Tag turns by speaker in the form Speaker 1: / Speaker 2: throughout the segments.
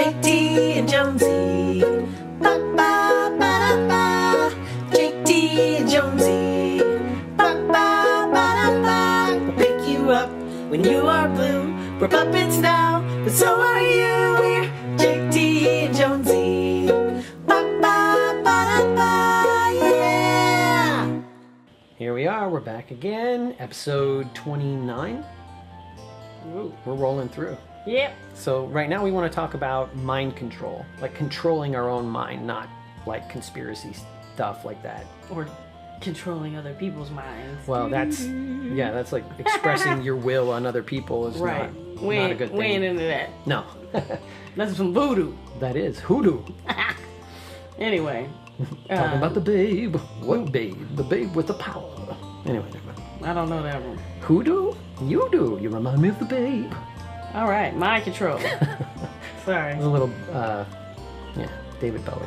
Speaker 1: JT and Jonesy. Ba ba ba da ba. JT and Jonesy. Ba ba ba da ba. We'll pick you up when you are blue. We're puppets now, but so are you. We're JT and Jonesy. Ba ba ba da ba. Yeah.
Speaker 2: Here we are, we're back again, episode 29. Ooh, we're rolling through.
Speaker 3: Yep.
Speaker 2: So right now we want to talk about mind control, like controlling our own mind, not like conspiracy stuff like that.
Speaker 3: Or controlling other people's minds.
Speaker 2: Well, that's like expressing your will on other people is
Speaker 3: right.
Speaker 2: not a good thing.
Speaker 3: We ain't into that.
Speaker 2: No.
Speaker 3: That's some voodoo.
Speaker 2: That is hoodoo.
Speaker 3: Anyway.
Speaker 2: Talking about the babe. What babe? The babe with the power. Anyway, never mind.
Speaker 3: I don't know that one.
Speaker 2: Hoodoo? You do. You remind me of the babe.
Speaker 3: All right, mind control. Sorry.
Speaker 2: A little, David Bowie.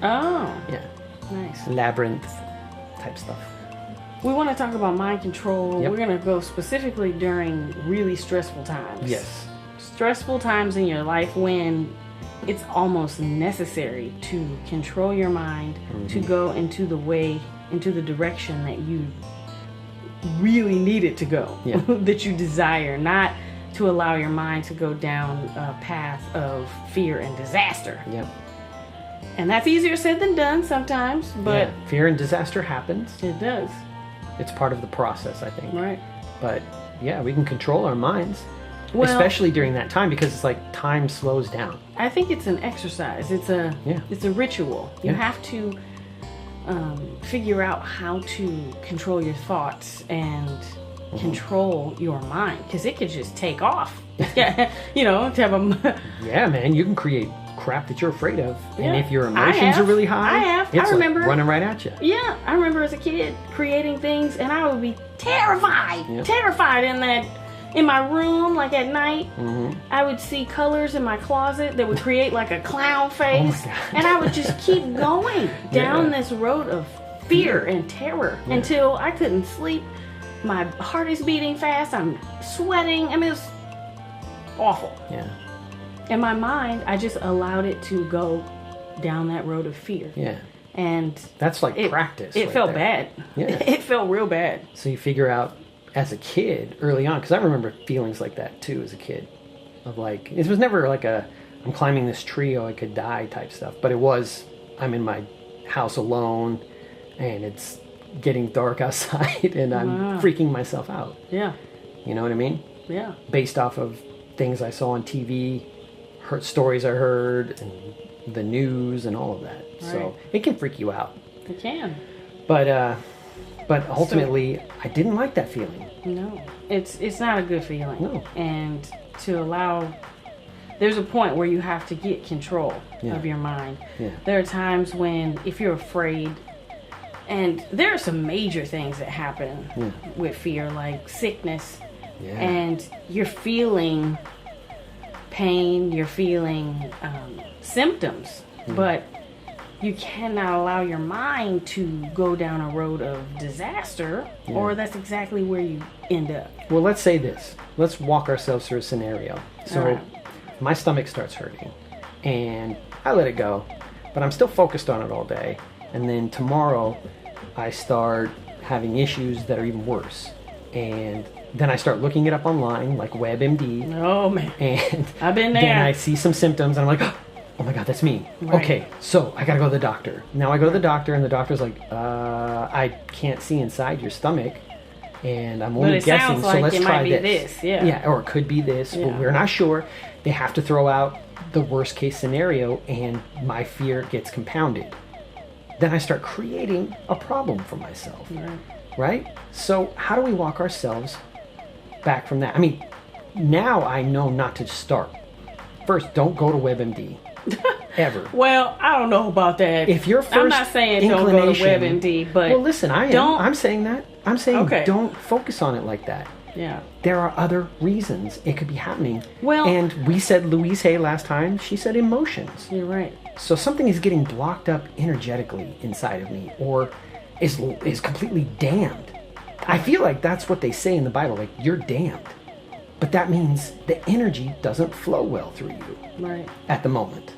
Speaker 3: Oh.
Speaker 2: Yeah.
Speaker 3: Nice.
Speaker 2: Labyrinth type stuff.
Speaker 3: We want to talk about mind control.
Speaker 2: Yep.
Speaker 3: We're going to go specifically during really stressful times.
Speaker 2: Yes.
Speaker 3: Stressful times in your life when it's almost necessary to control your mind, to go into the direction that you really need it to go,
Speaker 2: yeah.
Speaker 3: that you desire, not to allow your mind to go down a path of fear and disaster.
Speaker 2: Yep.
Speaker 3: And that's easier said than done sometimes, but
Speaker 2: yeah. Fear and disaster happens.
Speaker 3: it does.
Speaker 2: It's part of the process, I think.
Speaker 3: Right.
Speaker 2: But yeah, we can control our minds,
Speaker 3: Well,
Speaker 2: especially during that time because it's like time slows down.
Speaker 3: I think it's an exercise. It's a ritual. You
Speaker 2: Yeah.
Speaker 3: have to figure out how to control your thoughts and control your mind, because it could just take off. Yeah, to have a.
Speaker 2: Yeah, man, you can create crap that you're afraid of,
Speaker 3: Yeah.
Speaker 2: and if your emotions are really high,
Speaker 3: I have.
Speaker 2: it's
Speaker 3: I remember
Speaker 2: like running right at you.
Speaker 3: Yeah, I remember as a kid creating things, and I would be terrified,
Speaker 2: Yeah.
Speaker 3: terrified in my room, like at night.
Speaker 2: Mm-hmm.
Speaker 3: I would see colors in my closet that would create like a clown face,
Speaker 2: God.
Speaker 3: and I would just keep going down
Speaker 2: Yeah.
Speaker 3: this road of fear and terror until I couldn't sleep. My heart is beating fast. I'm sweating. I mean, it was awful.
Speaker 2: Yeah.
Speaker 3: In my mind, I just allowed it to go down that road of fear.
Speaker 2: Yeah.
Speaker 3: And
Speaker 2: That's like practice.
Speaker 3: It
Speaker 2: right
Speaker 3: felt
Speaker 2: there.
Speaker 3: bad.
Speaker 2: Yeah.
Speaker 3: It felt real bad.
Speaker 2: So you figure out as a kid early on, because I remember feelings like that too as a kid, of like, it was never like I'm climbing this tree, oh I could die type stuff, but it was, I'm in my house alone and it's getting dark outside and I'm freaking myself out.
Speaker 3: Yeah.
Speaker 2: You know what I mean?
Speaker 3: Yeah.
Speaker 2: Based off of things I saw on TV, stories I heard, and the news and all of that.
Speaker 3: Right.
Speaker 2: So it can freak you out.
Speaker 3: It can.
Speaker 2: But ultimately, I didn't like that feeling.
Speaker 3: No. It's not a good feeling.
Speaker 2: No.
Speaker 3: And to allow, there's a point where you have to get control
Speaker 2: Yeah.
Speaker 3: of your mind.
Speaker 2: Yeah.
Speaker 3: There are times when, if you're afraid, and there are some major things that happen with fear, like sickness,
Speaker 2: Yeah.
Speaker 3: and you're feeling pain, you're feeling symptoms, but you cannot allow your mind to go down a road of disaster, or that's exactly where you end up.
Speaker 2: Well, let's say this. Let's walk ourselves through a scenario. So
Speaker 3: All right.
Speaker 2: my stomach starts hurting and I let it go, but I'm still focused on it all day. And then tomorrow I start having issues that are even worse. And then I start looking it up online, like WebMD.
Speaker 3: Oh man,
Speaker 2: And
Speaker 3: I've been there.
Speaker 2: then I see some symptoms and I'm like, oh my God, that's me.
Speaker 3: Right.
Speaker 2: Okay, so I gotta go to the doctor. Now I go to the doctor and the doctor's like, I can't see inside your stomach and I'm only
Speaker 3: it
Speaker 2: guessing,
Speaker 3: sounds
Speaker 2: so
Speaker 3: like
Speaker 2: let's
Speaker 3: it
Speaker 2: try
Speaker 3: might be this, yeah.
Speaker 2: Yeah, or it could be this,
Speaker 3: Yeah.
Speaker 2: but we're not sure. They have to throw out the worst case scenario and my fear gets compounded. Then I start creating a problem for myself, right? So how do we walk ourselves back from that? I mean, now I know not to start. First, don't go to WebMD. Ever.
Speaker 3: Well, I don't know about that.
Speaker 2: If your first
Speaker 3: I'm not saying don't go to
Speaker 2: inclination-
Speaker 3: WebMD, but
Speaker 2: Well, listen, I am.
Speaker 3: don't-
Speaker 2: I'm saying that. I'm saying
Speaker 3: Okay.
Speaker 2: don't focus on it like that.
Speaker 3: yeah.
Speaker 2: There are other reasons it could be happening.
Speaker 3: Well-
Speaker 2: and we said Louise Hay last time, she said emotions.
Speaker 3: You're right.
Speaker 2: So something is getting blocked up energetically inside of me or is completely damned. I feel like that's what they say in the Bible, like you're damned. But that means the energy doesn't flow well through you
Speaker 3: Right.
Speaker 2: at the moment.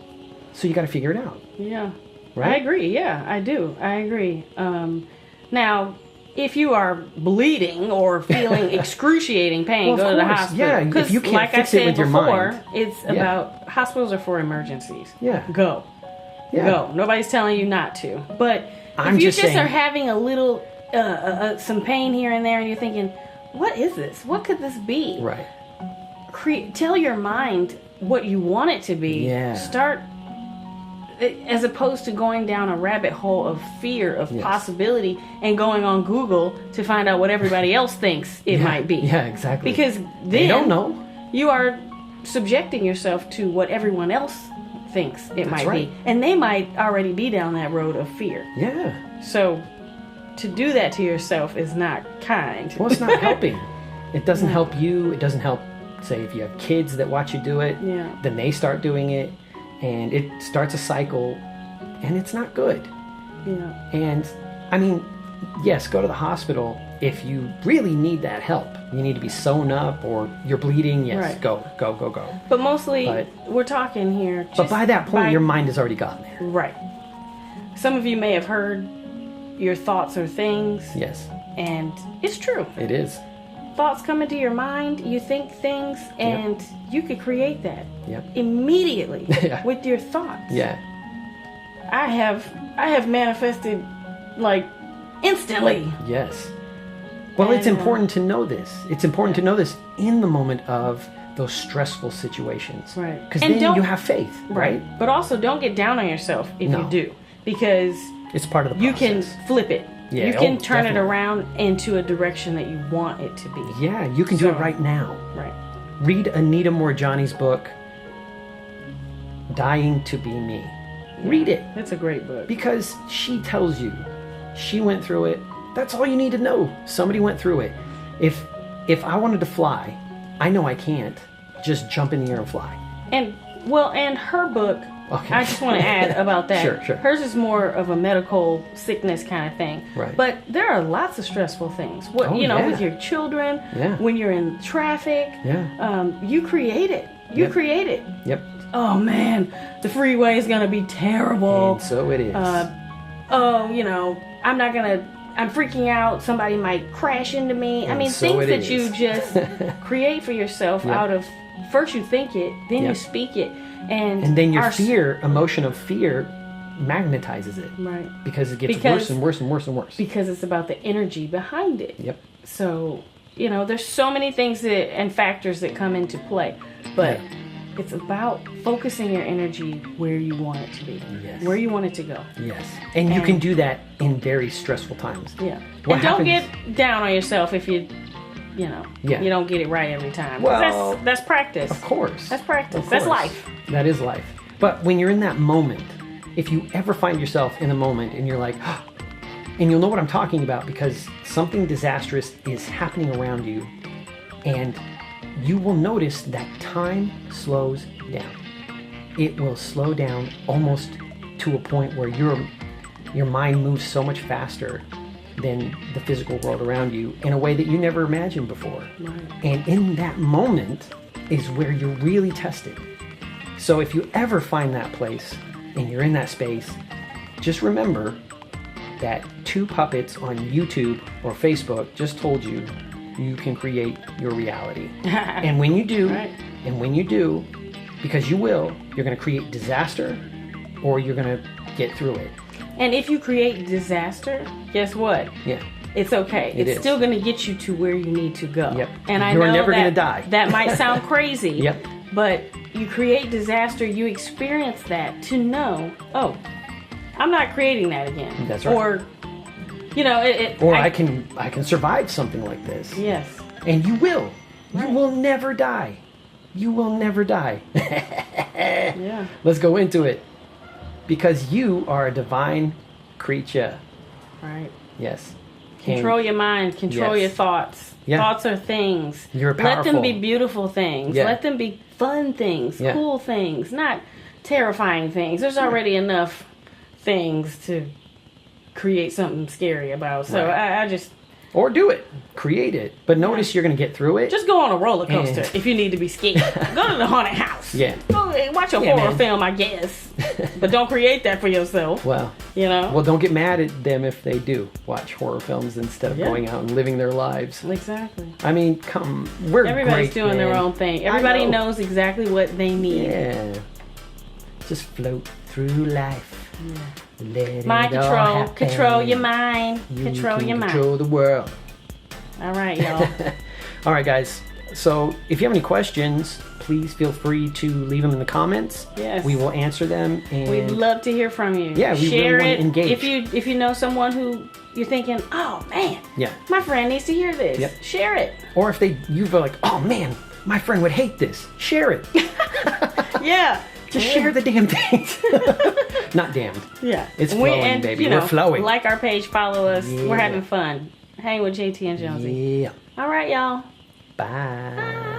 Speaker 2: So you got to figure it out.
Speaker 3: Yeah.
Speaker 2: Right?
Speaker 3: I agree. Yeah, I do. I agree. Now, if you are bleeding or feeling excruciating pain,
Speaker 2: Well, of
Speaker 3: go to the
Speaker 2: course.
Speaker 3: hospital.
Speaker 2: Yeah, if
Speaker 3: 'Cause
Speaker 2: you can't
Speaker 3: like
Speaker 2: fix
Speaker 3: I
Speaker 2: it
Speaker 3: said
Speaker 2: with your
Speaker 3: before,
Speaker 2: mind.
Speaker 3: it's
Speaker 2: Yeah.
Speaker 3: about hospitals are for emergencies.
Speaker 2: Yeah.
Speaker 3: Go.
Speaker 2: Yeah.
Speaker 3: Go. Nobody's telling you not to. But
Speaker 2: I'm
Speaker 3: if you
Speaker 2: just
Speaker 3: just
Speaker 2: saying-
Speaker 3: are having a little, some pain here and there, and you're thinking, what is this? What could this be?
Speaker 2: Right.
Speaker 3: Tell your mind what you want it to be.
Speaker 2: Yeah.
Speaker 3: Start, as opposed to going down a rabbit hole of fear of
Speaker 2: Yes.
Speaker 3: possibility and going on Google to find out what everybody else thinks it
Speaker 2: Yeah.
Speaker 3: might be.
Speaker 2: Yeah, exactly.
Speaker 3: Because then
Speaker 2: They don't know.
Speaker 3: you are subjecting yourself to what everyone else thinks it might
Speaker 2: right.
Speaker 3: be, and they might already be down that road of fear.
Speaker 2: Yeah.
Speaker 3: So to do that to yourself is not kind.
Speaker 2: Well, it's not helping. It doesn't help you. It doesn't help, say, if you have kids that watch you do it,
Speaker 3: Yeah.
Speaker 2: then they start doing it, and it starts a cycle, and it's not good.
Speaker 3: Yeah.
Speaker 2: And, I mean, yes, go to the hospital if you really need that help. You need to be sewn up or you're bleeding, yes,
Speaker 3: Right.
Speaker 2: go.
Speaker 3: But mostly,
Speaker 2: But-
Speaker 3: we're talking here.
Speaker 2: But
Speaker 3: just
Speaker 2: by that point,
Speaker 3: by-
Speaker 2: your mind has already gotten there.
Speaker 3: Right. Some of you may have heard your thoughts are things,
Speaker 2: Yes,
Speaker 3: and it's true.
Speaker 2: it is.
Speaker 3: Thoughts come into your mind, you think things, and you could create that
Speaker 2: Yep.
Speaker 3: immediately
Speaker 2: Yeah.
Speaker 3: with your thoughts.
Speaker 2: Yeah.
Speaker 3: I have manifested like instantly.
Speaker 2: Yes. Well, it's
Speaker 3: And,
Speaker 2: important to know this. It's important to know this in the moment of those stressful situations.
Speaker 3: Right.
Speaker 2: Because
Speaker 3: And
Speaker 2: then
Speaker 3: don't-
Speaker 2: you have faith, right?
Speaker 3: But also don't get down on yourself if
Speaker 2: No.
Speaker 3: you do, because
Speaker 2: It's part of the
Speaker 3: you
Speaker 2: process.
Speaker 3: can flip it.
Speaker 2: Yeah,
Speaker 3: You can
Speaker 2: oh,
Speaker 3: turn it
Speaker 2: definitely.
Speaker 3: around into a direction that you want it to be.
Speaker 2: Yeah, you can do
Speaker 3: So-
Speaker 2: it right now.
Speaker 3: Right.
Speaker 2: Read Anita Moorjani's book, Dying to Be Me. Read it.
Speaker 3: It's a great book.
Speaker 2: Because she tells you she went through it. That's all you need to know. Somebody went through it. If I wanted to fly, I know I can't just jump in the air and fly.
Speaker 3: And her book,
Speaker 2: Okay.
Speaker 3: I just want to add about that.
Speaker 2: Sure.
Speaker 3: Hers is more of a medical sickness kind of thing.
Speaker 2: Right.
Speaker 3: But there are lots of stressful things.
Speaker 2: Oh, yeah.
Speaker 3: With your children,
Speaker 2: Yeah.
Speaker 3: when you're in traffic,
Speaker 2: Yeah.
Speaker 3: you create it. You
Speaker 2: Yep.
Speaker 3: create it.
Speaker 2: Yep.
Speaker 3: Oh man, the freeway is gonna be terrible.
Speaker 2: And so it is.
Speaker 3: I'm freaking out. Somebody might crash into me. I
Speaker 2: And
Speaker 3: mean,
Speaker 2: so
Speaker 3: things
Speaker 2: it
Speaker 3: that
Speaker 2: is.
Speaker 3: you just create for yourself
Speaker 2: Yep.
Speaker 3: out of, first you think it, then you
Speaker 2: Yep.
Speaker 3: speak it. And
Speaker 2: then your
Speaker 3: our
Speaker 2: emotion of fear, magnetizes it.
Speaker 3: Right.
Speaker 2: Because it gets
Speaker 3: Because-
Speaker 2: worse and worse and worse and worse.
Speaker 3: Because it's about the energy behind it.
Speaker 2: Yep.
Speaker 3: So, there's so many things and factors that come into play. But it's about focusing your energy where you want it to be.
Speaker 2: Yes.
Speaker 3: Where you want it to go.
Speaker 2: Yes. And you can do that in very stressful times.
Speaker 3: Yeah.
Speaker 2: What
Speaker 3: And don't
Speaker 2: happens-
Speaker 3: get down on yourself if you don't get it right every time. 'Cause
Speaker 2: Well,
Speaker 3: that's practice.
Speaker 2: Of course.
Speaker 3: That's practice.
Speaker 2: Of
Speaker 3: That's
Speaker 2: course.
Speaker 3: life.
Speaker 2: That is life. But when you're in that moment, if you ever find yourself in a moment and you're like, and you'll know what I'm talking about because something disastrous is happening around you, and you will notice that time slows down. It will slow down almost to a point where your mind moves so much faster than the physical world around you in a way that you never imagined before.
Speaker 3: Right.
Speaker 2: And in that moment is where you're really tested. So if you ever find that place and you're in that space, just remember that 2 puppets on YouTube or Facebook just told you you can create your reality. And when you do,
Speaker 3: Right.
Speaker 2: because you will, you're going to create disaster or you're going to get through it.
Speaker 3: And if you create disaster, guess what?
Speaker 2: Yeah.
Speaker 3: It's okay.
Speaker 2: It
Speaker 3: It's
Speaker 2: is.
Speaker 3: still going to get you to where you need to go.
Speaker 2: Yep.
Speaker 3: And I
Speaker 2: You're
Speaker 3: know
Speaker 2: never
Speaker 3: that,
Speaker 2: gonna die.
Speaker 3: That might sound crazy.
Speaker 2: Yep.
Speaker 3: But you create disaster, you experience that to know, oh, I'm not creating that again.
Speaker 2: That's right.
Speaker 3: Or,
Speaker 2: I can survive something like this.
Speaker 3: Yes.
Speaker 2: And you will.
Speaker 3: Right.
Speaker 2: You will never die. You will never die.
Speaker 3: Yeah.
Speaker 2: Let's go into it. Because you are a divine creature.
Speaker 3: Right.
Speaker 2: Yes.
Speaker 3: Control your mind. Control
Speaker 2: Yes.
Speaker 3: your thoughts.
Speaker 2: Yeah.
Speaker 3: Thoughts are things.
Speaker 2: You're
Speaker 3: Let them be
Speaker 2: powerful.
Speaker 3: beautiful things.
Speaker 2: Yeah.
Speaker 3: Let them be fun things,
Speaker 2: Yeah.
Speaker 3: cool things, not terrifying things. There's already enough things to create something scary about. So
Speaker 2: Right. Or do it. Create it. But notice you're going to get through it.
Speaker 3: Just go on a roller coaster
Speaker 2: And-
Speaker 3: if you need to be scared. Go to the haunted house.
Speaker 2: Yeah.
Speaker 3: Go watch a
Speaker 2: Yeah,
Speaker 3: horror
Speaker 2: man.
Speaker 3: film, I guess. But don't create that for yourself.
Speaker 2: Well,
Speaker 3: You know?
Speaker 2: well, don't get mad at them if they do watch horror films instead of
Speaker 3: Yeah.
Speaker 2: going out and living their lives.
Speaker 3: Exactly.
Speaker 2: I mean, we're
Speaker 3: Everybody's
Speaker 2: great,
Speaker 3: doing their
Speaker 2: man.
Speaker 3: own thing.
Speaker 2: I
Speaker 3: Everybody
Speaker 2: know.
Speaker 3: knows exactly what they need.
Speaker 2: Yeah. Just float through life. Let
Speaker 3: Mind
Speaker 2: it all
Speaker 3: control.
Speaker 2: happen.
Speaker 3: Control your mind.
Speaker 2: You
Speaker 3: Control
Speaker 2: can
Speaker 3: your mind.
Speaker 2: control the world.
Speaker 3: All right, y'all.
Speaker 2: All right, guys. So if you have any questions, please feel free to leave them in the comments.
Speaker 3: Yes.
Speaker 2: We will answer them. And
Speaker 3: We'd love to hear from you.
Speaker 2: Yeah, we really
Speaker 3: share
Speaker 2: wanna
Speaker 3: it.
Speaker 2: engage.
Speaker 3: If you know someone who you're thinking, oh man,
Speaker 2: Yeah.
Speaker 3: my friend needs to hear this.
Speaker 2: Yep.
Speaker 3: Share it.
Speaker 2: Or if you feel like, oh man, my friend would hate this, share it.
Speaker 3: Yeah.
Speaker 2: Just share the damn things. Not damned.
Speaker 3: Yeah.
Speaker 2: It's flowing, baby.
Speaker 3: You
Speaker 2: We're
Speaker 3: know,
Speaker 2: flowing.
Speaker 3: Like our page, follow us.
Speaker 2: Yeah.
Speaker 3: We're having fun. Hang with JT and Jonesy.
Speaker 2: Yeah.
Speaker 3: All right, y'all.
Speaker 2: Bye.